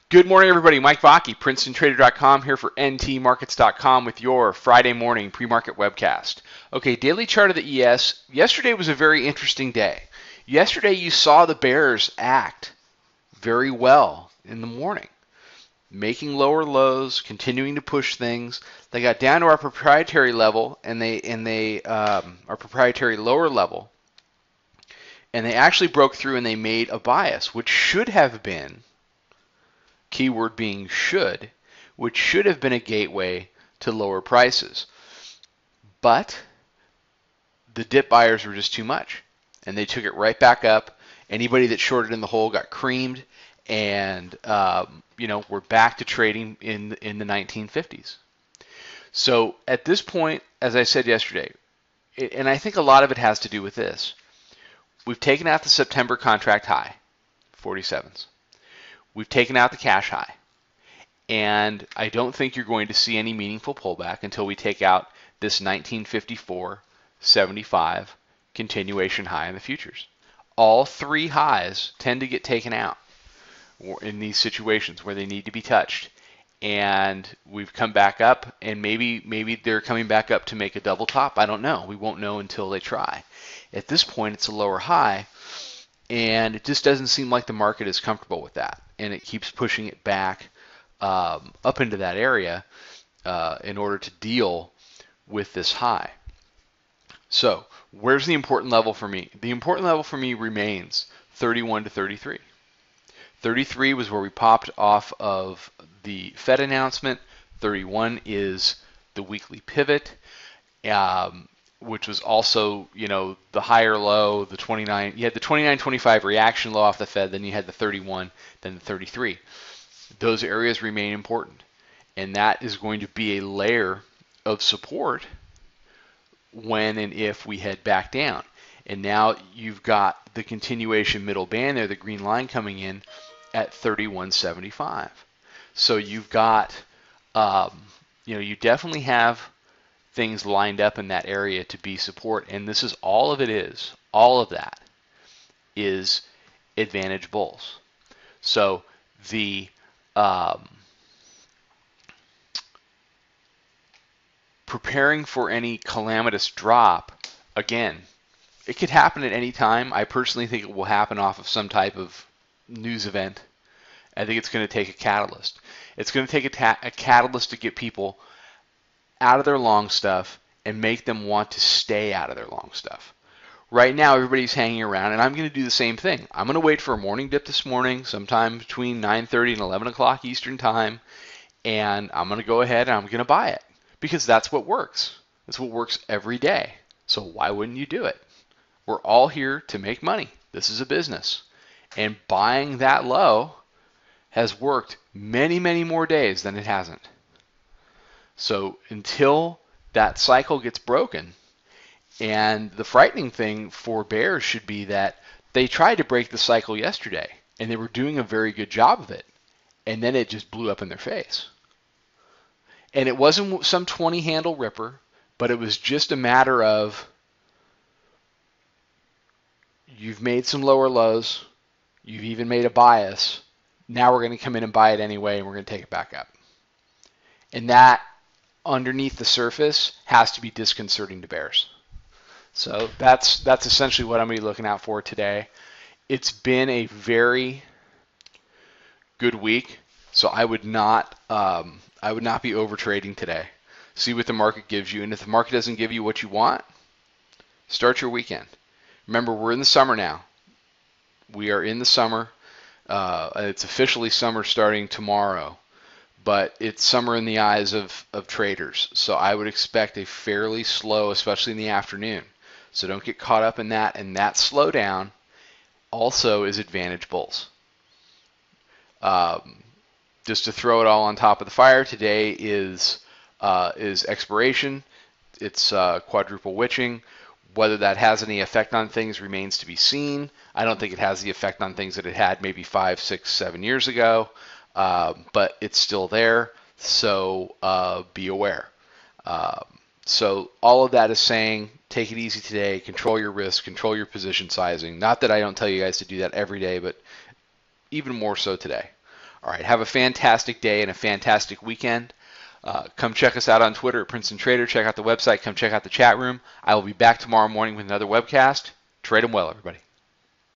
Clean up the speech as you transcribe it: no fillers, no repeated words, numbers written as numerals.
Good morning, everybody. Mike Vacchi, PrincetonTrader.com, here for NTMarkets.com with your Friday morning pre-market webcast. Okay, daily chart of the ES. Yesterday was a very interesting day. Yesterday, you saw the bears act very well in the morning, making lower lows, continuing to push things. They got down to our proprietary level, and our proprietary lower level, and they actually broke through and they made a bias, which should have been, keyword being should, which should have been a gateway to lower prices. But the dip buyers were just too much, and they took it right back up. Anybody that shorted in the hole got creamed, and we're back to trading in the 1950s. So at this point, as I said yesterday, and I think a lot of it has to do with this, we've taken out the September contract high, 47s. We've taken out the cash high, and I don't think you're going to see any meaningful pullback until we take out this 1954.75 continuation high in the futures. All three highs tend to get taken out in these situations where they need to be touched, and we've come back up, and maybe they're coming back up to make a double top. I don't know. We won't know until they try. At this point, it's a lower high, and it just doesn't seem like the market is comfortable with that, and it keeps pushing it back up into that area in order to deal with this high. So where's the important level for me? The important level for me remains 31 to 33. 33 was where we popped off of the Fed announcement. 31 is the weekly pivot, which was also, the higher low, the 29. You had the 29.25 reaction low off the Fed, then you had the 31, then the 33. Those areas remain important, and that is going to be a layer of support when and if we head back down. And now you've got the continuation middle band there, the green line coming in at 31.75. So you've got, you definitely have things lined up in that area to be support, and this is all of it is. All of that is advantage bulls. So the preparing for any calamitous drop, again, it could happen at any time. I personally think it will happen off of some type of news event. I think it's going to take a catalyst. It's going to take a catalyst to get people out of their long stuff and make them want to stay out of their long stuff. Right now, everybody's hanging around, and I'm going to do the same thing. I'm going to wait for a morning dip this morning, sometime between 9:30 and 11 o'clock Eastern time, and I'm going to go ahead and I'm going to buy it because that's what works. That's what works every day. So why wouldn't you do it? We're all here to make money. This is a business, and buying that low has worked many, many more days than it hasn't. So until that cycle gets broken, and the frightening thing for bears should be that they tried to break the cycle yesterday, and they were doing a very good job of it, and then it just blew up in their face. And it wasn't some 20-handle ripper, but it was just a matter of you've made some lower lows, you've even made a bias, now we're going to come in and buy it anyway, and we're going to take it back up. And that, underneath the surface, has to be disconcerting to bears. So that's essentially what I'm going to be looking out for today. It's been a very good week, so I would not be over trading today. See what the market gives you, and if the market doesn't give you what you want, start your weekend. Remember, we're in the summer now. We are in the summer. It's officially summer starting tomorrow, but it's summer in the eyes of traders. So I would expect a fairly slow, especially in the afternoon. So don't get caught up in that. And that slowdown also is advantage bulls. Just to throw it all on top of the fire, today is expiration. It's quadruple witching. Whether that has any effect on things remains to be seen. I don't think it has the effect on things that it had maybe 5, 6, 7 years ago, but it's still there, so be aware. So all of that is saying take it easy today, control your risk, control your position sizing. Not that I don't tell you guys to do that every day, but even more so today. All right, have a fantastic day and a fantastic weekend. Come check us out on Twitter at Princeton Trader. Check out the website. Come check out the chat room. I will be back tomorrow morning with another webcast. Trade them well, everybody.